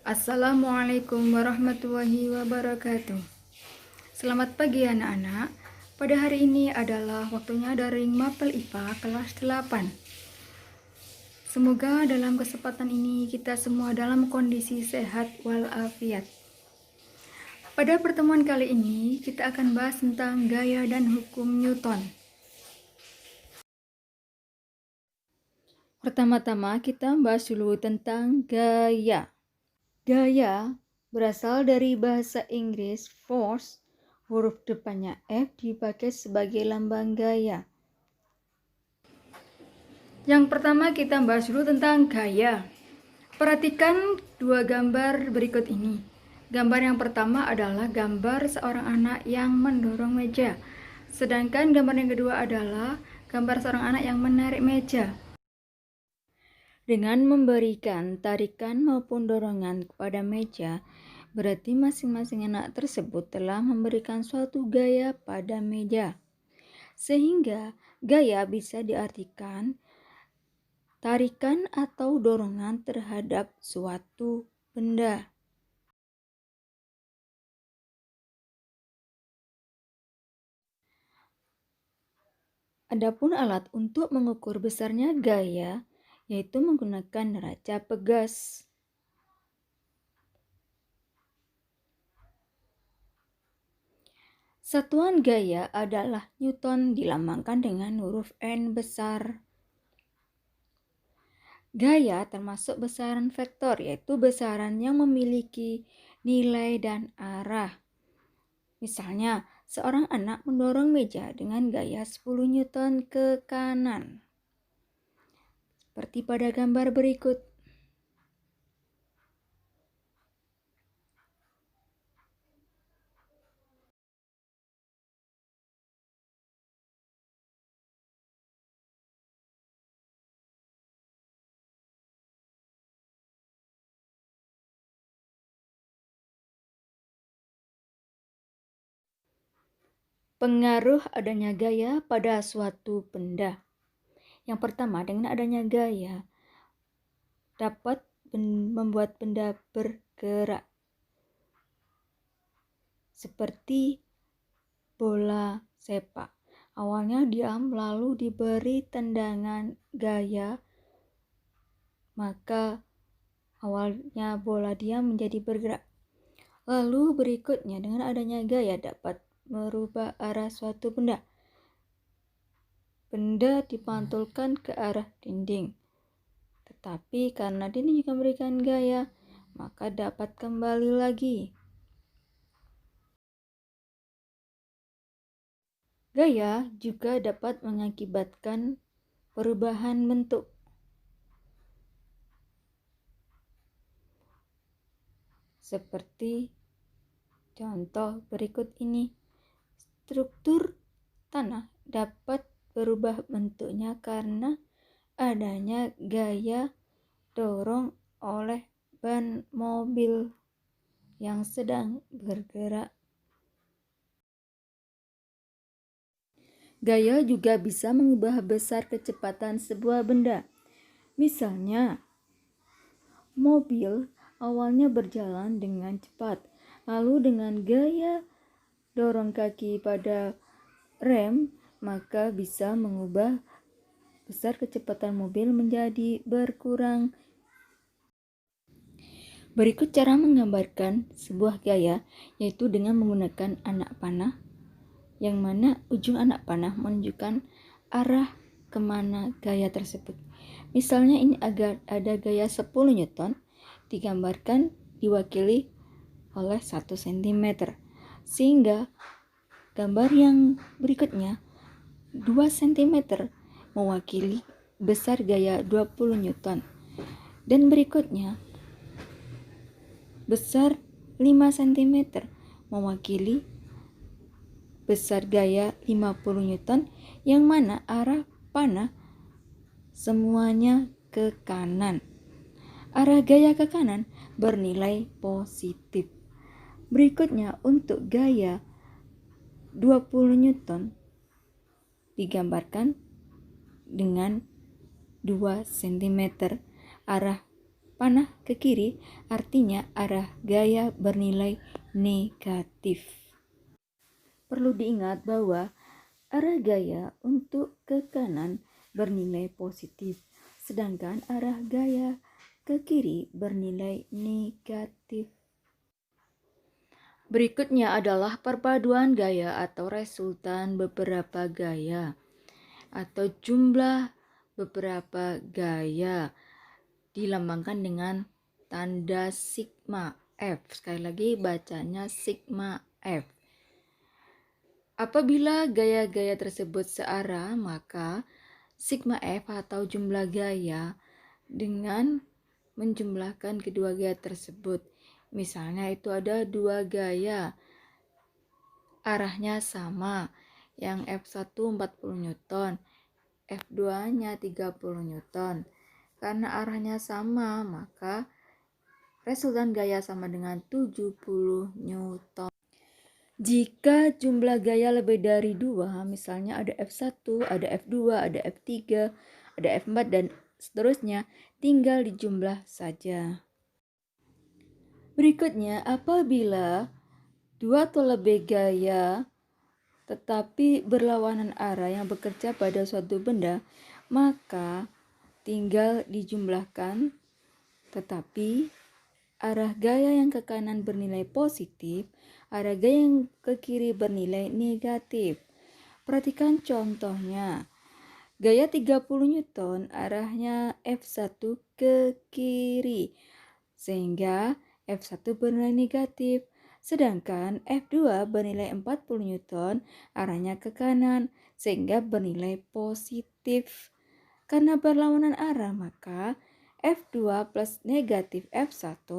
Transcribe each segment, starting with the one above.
Assalamualaikum warahmatullahi wabarakatuh. Selamat pagi anak-anak. Pada hari ini adalah waktunya daring Mapel IPA kelas 8. Semoga dalam kesempatan ini kita semua dalam kondisi sehat walafiat. Pada pertemuan kali ini kita akan bahas tentang gaya dan hukum Newton. Pertama-tama kita bahas dulu tentang gaya. Gaya berasal dari bahasa Inggris force, huruf depannya F dipakai sebagai lambang gaya. Yang pertama kita bahas dulu tentang gaya. Perhatikan dua gambar berikut ini. Gambar yang pertama adalah gambar seorang anak yang mendorong meja. Sedangkan gambar yang kedua adalah gambar seorang anak yang menarik meja. Dengan memberikan tarikan maupun dorongan kepada meja, berarti masing-masing anak tersebut telah memberikan suatu gaya pada meja. Sehingga gaya bisa diartikan tarikan atau dorongan terhadap suatu benda. Adapun alat untuk mengukur besarnya gaya yaitu menggunakan neraca pegas. Satuan gaya adalah Newton dilambangkan dengan huruf N besar. Gaya termasuk besaran vektor, yaitu besaran yang memiliki nilai dan arah. Misalnya, seorang anak mendorong meja dengan gaya 10 Newton ke kanan. Seperti pada gambar berikut. Pengaruh adanya gaya pada suatu benda. Yang pertama, dengan adanya gaya dapat membuat benda bergerak. Seperti bola sepak. Awalnya diam lalu diberi tendangan gaya, maka awalnya bola diam menjadi bergerak. Lalu berikutnya dengan adanya gaya dapat merubah arah suatu benda. Benda dipantulkan ke arah dinding. Tetapi karena dinding juga memberikan gaya, maka dapat kembali lagi. Gaya juga dapat mengakibatkan perubahan bentuk. Seperti contoh berikut ini. Struktur tanah dapat berubah bentuknya karena adanya gaya dorong oleh ban mobil yang sedang bergerak. Gaya juga bisa mengubah besar kecepatan sebuah benda. Misalnya, mobil awalnya berjalan dengan cepat, lalu dengan gaya dorong kaki pada rem, maka bisa mengubah besar kecepatan mobil menjadi berkurang. Berikut cara menggambarkan sebuah gaya, yaitu dengan menggunakan anak panah, yang mana ujung anak panah menunjukkan arah kemana gaya tersebut. Misalnya ini ada gaya 10 Newton, digambarkan diwakili oleh 1 cm. Sehingga gambar yang berikutnya 2 cm mewakili besar gaya 20 Newton. Dan berikutnya besar 5 cm mewakili besar gaya 50 Newton, yang mana arah panah semuanya ke kanan. Arah gaya ke kanan bernilai positif. Berikutnya untuk gaya 20 Newton digambarkan dengan 2 cm. Arah panah ke kiri artinya arah gaya bernilai negatif. Perlu diingat bahwa arah gaya untuk ke kanan bernilai positif, sedangkan arah gaya ke kiri bernilai negatif. Berikutnya adalah perpaduan gaya atau resultan beberapa gaya atau jumlah beberapa gaya dilambangkan dengan tanda sigma F. Sekali lagi bacanya sigma F. Apabila gaya-gaya tersebut searah, maka sigma F atau jumlah gaya dengan menjumlahkan kedua gaya tersebut. Misalnya itu ada dua gaya, arahnya sama, yang F1 40 Newton, F2-nya 30 Newton. Karena arahnya sama, maka resultan gaya sama dengan 70 Newton. Jika jumlah gaya lebih dari 2, misalnya ada F1, ada F2, ada F3, ada F4, dan seterusnya, tinggal dijumlah saja. Berikutnya, apabila 2 atau lebih gaya tetapi berlawanan arah yang bekerja pada suatu benda, maka tinggal dijumlahkan, tetapi arah gaya yang ke kanan bernilai positif, arah gaya yang ke kiri bernilai negatif. Perhatikan contohnya. Gaya 30 Newton arahnya F1 ke kiri, sehingga F1 bernilai negatif. Sedangkan F2 bernilai 40 Newton arahnya ke kanan, sehingga bernilai positif. Karena berlawanan arah, maka F2 plus negatif F1,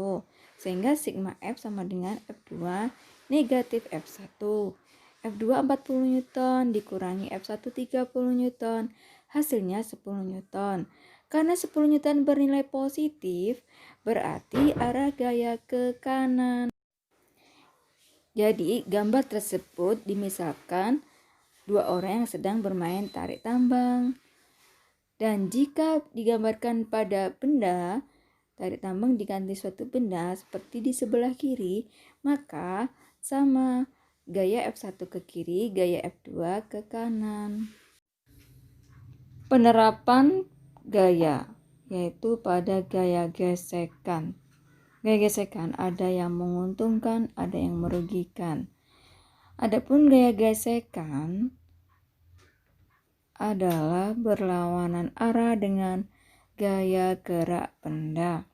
sehingga sigma F sama dengan F2 negatif F1. F2 40 Newton dikurangi F1 30 Newton, hasilnya 10 Newton. Karena 10 Newton bernilai positif, berarti arah gaya ke kanan. Jadi, gambar tersebut dimisalkan dua orang yang sedang bermain tarik tambang. Dan jika digambarkan pada benda, tarik tambang diganti suatu benda seperti di sebelah kiri, maka sama gaya F1 ke kiri, gaya F2 ke kanan. Penerapan gaya, yaitu pada gaya gesekan. Gaya gesekan ada yang menguntungkan, ada yang merugikan. Adapun gaya gesekan adalah berlawanan arah dengan gaya gerak benda.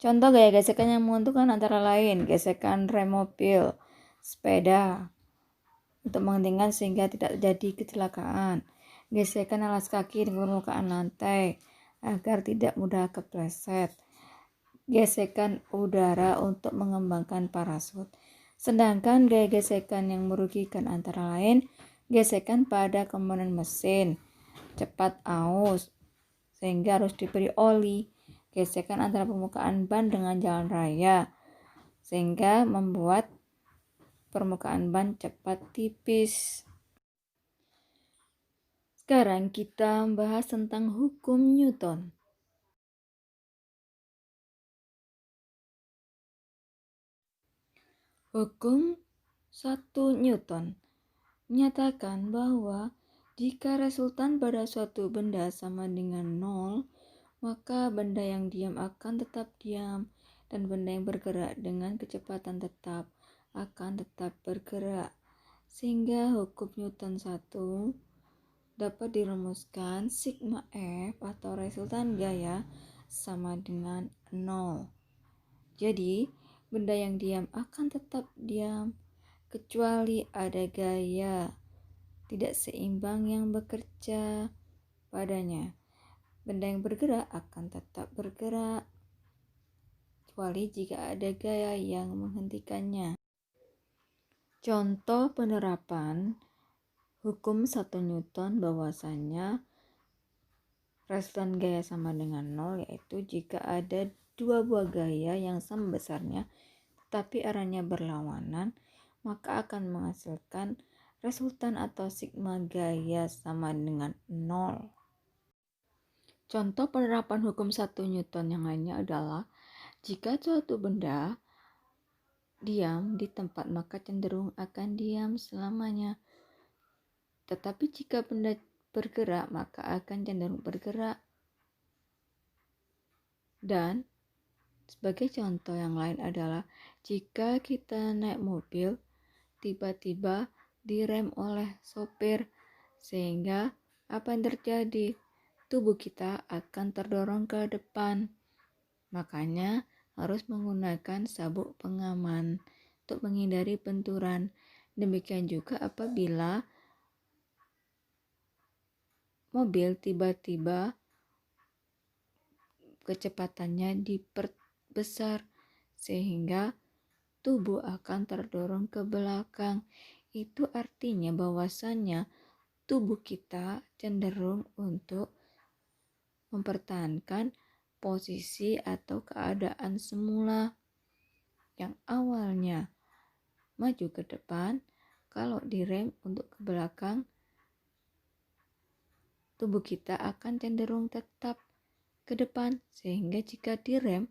Contoh gaya gesekan yang menguntungkan antara lain gesekan rem mobil, sepeda untuk menghentikan sehingga tidak terjadi kecelakaan, gesekan alas kaki dengan permukaan lantai agar tidak mudah kepleset, gesekan udara untuk mengembangkan parasut. Sedangkan gaya gesekan yang merugikan antara lain gesekan pada komponen mesin, cepat aus sehingga harus diberi oli, gesekan antara permukaan ban dengan jalan raya sehingga membuat permukaan ban cepat tipis. Sekarang kita membahas tentang hukum Newton. Hukum 1 Newton menyatakan bahwa jika resultan pada suatu benda sama dengan 0, maka benda yang diam akan tetap diam dan benda yang bergerak dengan kecepatan tetap akan tetap bergerak. Sehingga hukum Newton 1 dapat dirumuskan sigma F atau resultan gaya sama dengan 0. Jadi, benda yang diam akan tetap diam kecuali ada gaya tidak seimbang yang bekerja padanya. Benda yang bergerak akan tetap bergerak kecuali jika ada gaya yang menghentikannya. Contoh penerapan hukum 1 Newton bahwasanya resultan gaya sama dengan 0, yaitu jika ada dua buah gaya yang sama besarnya tetapi arahnya berlawanan, maka akan menghasilkan resultan atau sigma gaya sama dengan 0. Contoh penerapan hukum 1 Newton yang lainnya adalah jika suatu benda diam di tempat maka cenderung akan diam selamanya. Tetapi jika benda bergerak maka akan cenderung bergerak. Dan sebagai contoh yang lain adalah jika kita naik mobil tiba-tiba direm oleh sopir, sehingga apa yang terjadi? Tubuh kita akan terdorong ke depan. Makanya harus menggunakan sabuk pengaman untuk menghindari benturan. Demikian juga apabila mobil tiba-tiba kecepatannya diperbesar sehingga tubuh akan terdorong ke belakang. Itu artinya bahwasannya tubuh kita cenderung untuk mempertahankan posisi atau keadaan semula yang awalnya maju ke depan. Kalau direm untuk ke belakang, tubuh kita akan cenderung tetap ke depan, sehingga jika direm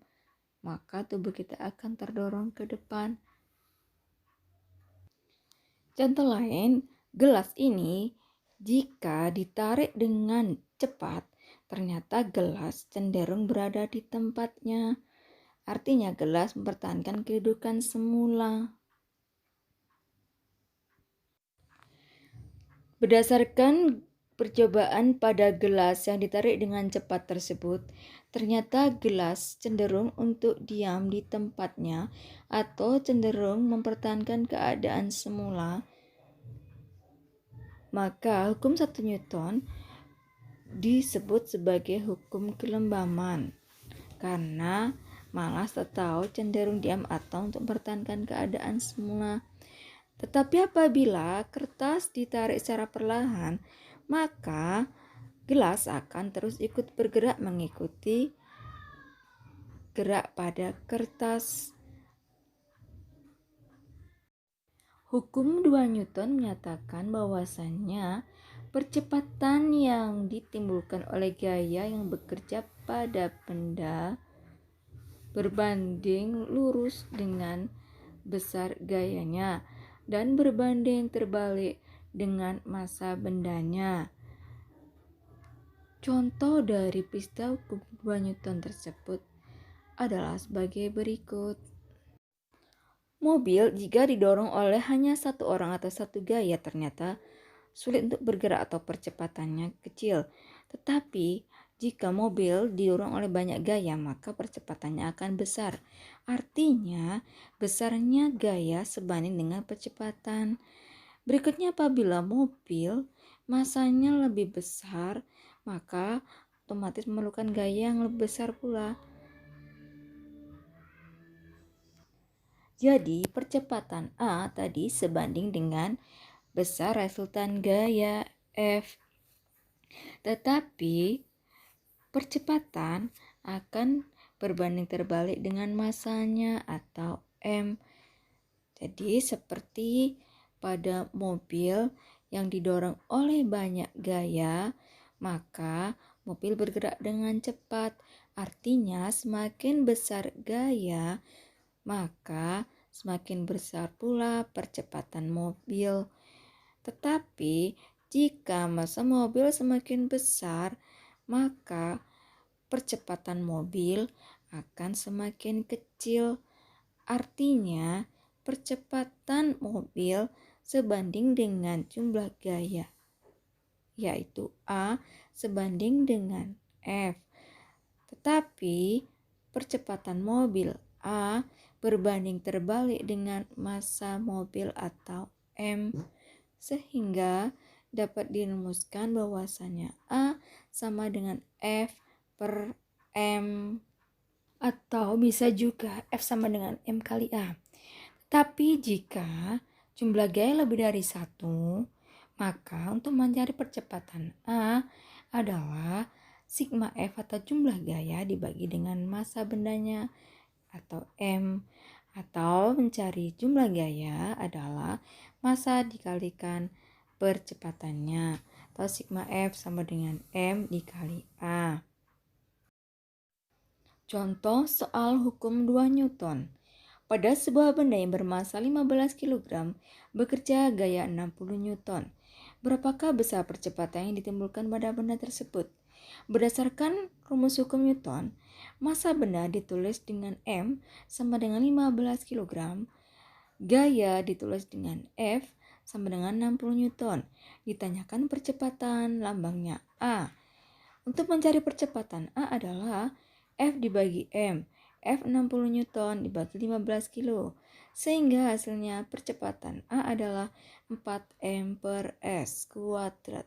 maka tubuh kita akan terdorong ke depan. Contoh lain, gelas ini jika ditarik dengan cepat, ternyata gelas cenderung berada di tempatnya. Artinya gelas mempertahankan kedudukan semula. Berdasarkan percobaan pada gelas yang ditarik dengan cepat tersebut, ternyata gelas cenderung untuk diam di tempatnya atau cenderung mempertahankan keadaan semula. Maka hukum 1 Newton disebut sebagai hukum kelembaman karena malas atau cenderung diam atau untuk mempertahankan keadaan semula. Tetapi apabila kertas ditarik secara perlahan, maka gelas akan terus ikut bergerak mengikuti gerak pada kertas. Hukum 2 Newton menyatakan bahwasannya percepatan yang ditimbulkan oleh gaya yang bekerja pada benda berbanding lurus dengan besar gayanya dan berbanding terbalik dengan massa bendanya. Contoh dari peristiwa hukum 2 Newton tersebut adalah sebagai berikut. Mobil jika didorong oleh hanya satu orang atau satu gaya ternyata sulit untuk bergerak atau percepatannya kecil. Tetapi jika mobil didorong oleh banyak gaya maka percepatannya akan besar. Artinya besarnya gaya sebanding dengan percepatan. Berikutnya apabila mobil massanya lebih besar maka otomatis memerlukan gaya yang lebih besar pula. Jadi percepatan A tadi sebanding dengan besar resultan gaya F. Tetapi percepatan akan berbanding terbalik dengan massanya atau M. Jadi seperti pada mobil yang didorong oleh banyak gaya, maka mobil bergerak dengan cepat. Artinya semakin besar gaya, maka semakin besar pula percepatan mobil. Tetapi jika massa mobil semakin besar, maka percepatan mobil akan semakin kecil. Artinya percepatan mobil sebanding dengan jumlah gaya, yaitu A sebanding dengan F. Tetapi percepatan mobil A berbanding terbalik dengan massa mobil atau M, sehingga dapat dirumuskan bahwasanya A sama dengan F per M, atau bisa juga F sama dengan M kali A. Tapi jika jumlah gaya lebih dari 1, maka untuk mencari percepatan A adalah sigma F atau jumlah gaya dibagi dengan massa bendanya atau M, atau mencari jumlah gaya adalah massa dikalikan percepatannya atau sigma F sama dengan M dikali A. Contoh soal hukum 2 Newton. Pada sebuah benda yang bermassa 15 kg bekerja gaya 60 Newton. Berapakah besar percepatan yang ditimbulkan pada benda tersebut? Berdasarkan rumus hukum Newton, massa benda ditulis dengan M sama dengan 15 kg, gaya ditulis dengan F sama dengan 60 Newton. Ditanyakan percepatan, lambangnya A. Untuk mencari percepatan A adalah F dibagi M. F 60 Newton dibagi 15 kilo. Sehingga hasilnya percepatan A adalah 4M per S kuadrat.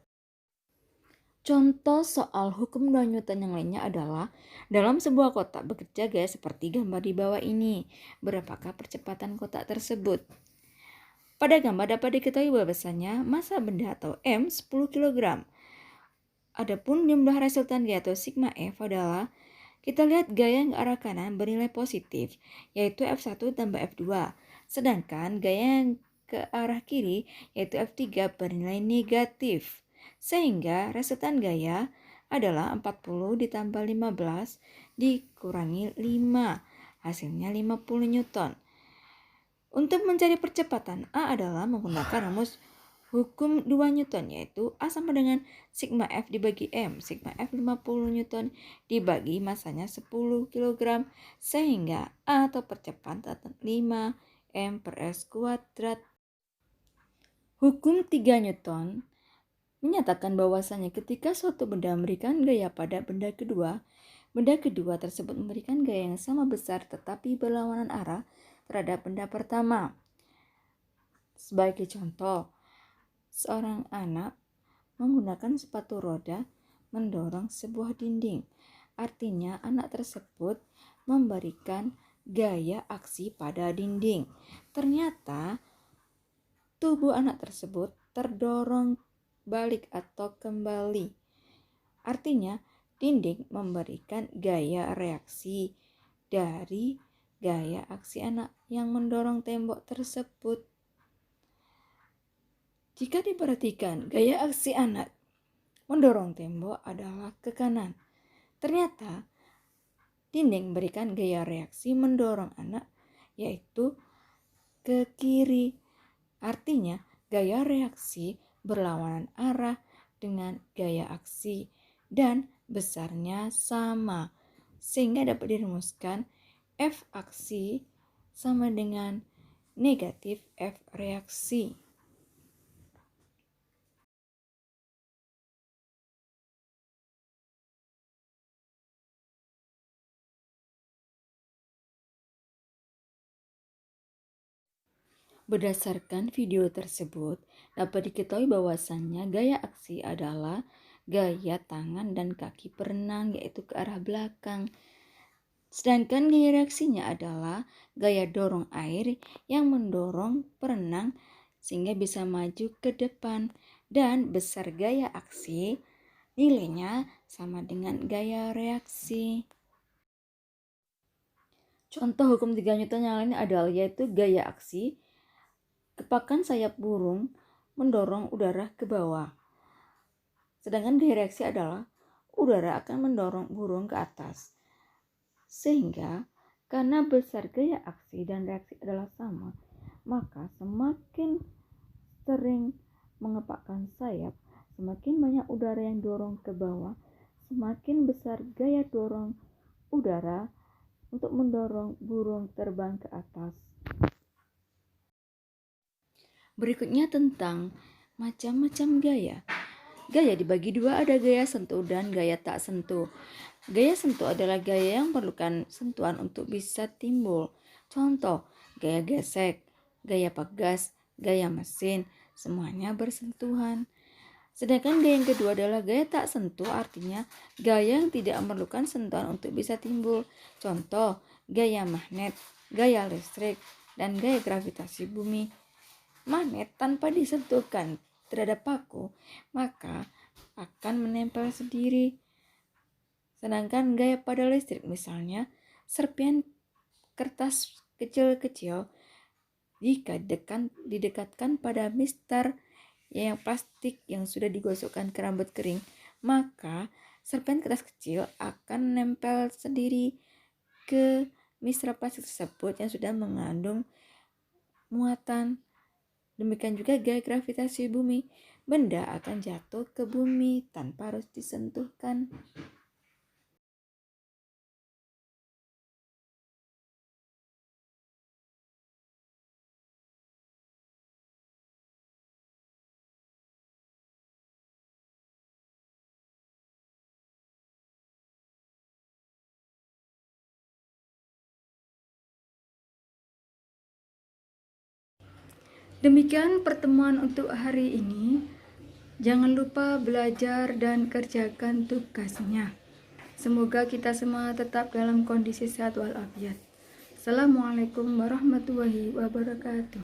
Contoh soal hukum 2 Newton yang lainnya adalah dalam sebuah kotak bekerja gaya seperti gambar di bawah ini. Berapakah percepatan kotak tersebut? Pada gambar dapat diketahui bahwasanya massa benda atau M 10 kg. Adapun jumlah resultan gaya atau sigma F adalah, kita lihat gaya yang ke arah kanan bernilai positif, yaitu F1 tambah F2. Sedangkan gaya yang ke arah kiri, yaitu F3 bernilai negatif. Sehingga resultan gaya adalah 40 ditambah 15 dikurangi 5. Hasilnya 50 Newton. Untuk mencari percepatan A adalah menggunakan rumus hukum 2 Newton, yaitu A sama dengan sigma F dibagi M. Sigma F 50 Newton dibagi masanya 10 kg, sehingga A atau percepatan 5 M per S kuadrat. Hukum 3 Newton menyatakan bahwasanya ketika suatu benda memberikan gaya pada benda kedua tersebut memberikan gaya yang sama besar tetapi berlawanan arah terhadap benda pertama. Sebagai contoh, seorang anak menggunakan sepatu roda mendorong sebuah dinding. Artinya anak tersebut memberikan gaya aksi pada dinding. Ternyata tubuh anak tersebut terdorong balik atau kembali. Artinya dinding memberikan gaya reaksi dari gaya aksi anak yang mendorong tembok tersebut. Jika diperhatikan, gaya aksi anak mendorong tembok adalah ke kanan. Ternyata dinding memberikan gaya reaksi mendorong anak yaitu ke kiri. Artinya gaya reaksi berlawanan arah dengan gaya aksi dan besarnya sama. Sehingga dapat dirumuskan F aksi sama dengan negatif F reaksi. Berdasarkan video tersebut, dapat diketahui bahwasannya gaya aksi adalah gaya tangan dan kaki berenang, yaitu ke arah belakang. Sedangkan gaya reaksinya adalah gaya dorong air yang mendorong perenang sehingga bisa maju ke depan. Dan besar gaya aksi nilainya sama dengan gaya reaksi. Contoh hukum 3 Newton yang lain adalah yaitu gaya aksi. Kepakan sayap burung mendorong udara ke bawah. Sedangkan gaya reaksi adalah udara akan mendorong burung ke atas. Sehingga karena besar gaya aksi dan reaksi adalah sama, maka semakin sering mengepakkan sayap, semakin banyak udara yang dorong ke bawah, semakin besar gaya dorong udara untuk mendorong burung terbang ke atas. Berikutnya tentang macam-macam gaya. Gaya dibagi dua, ada gaya sentuh dan gaya tak sentuh. Gaya sentuh adalah gaya yang memerlukan sentuhan untuk bisa timbul. Contoh, gaya gesek, gaya pegas, gaya mesin, semuanya bersentuhan. Sedangkan gaya yang kedua adalah gaya tak sentuh, artinya gaya yang tidak memerlukan sentuhan untuk bisa timbul. Contoh, gaya magnet, gaya listrik, dan gaya gravitasi bumi. Magnet tanpa disentuhkan terhadap paku, maka akan menempel sendiri. Sedangkan gaya pada listrik misalnya, serpihan kertas kecil-kecil jika didekatkan pada mistar yang plastik yang sudah digosokkan ke rambut kering, maka serpihan kertas kecil akan nempel sendiri ke mikroplastik tersebut yang sudah mengandung muatan. Demikian juga gaya gravitasi bumi, benda akan jatuh ke bumi tanpa harus disentuhkan. Demikian pertemuan untuk hari ini. Jangan lupa belajar dan kerjakan tugasnya. Semoga kita semua tetap dalam kondisi sehat walafiat. Assalamualaikum warahmatullahi wabarakatuh.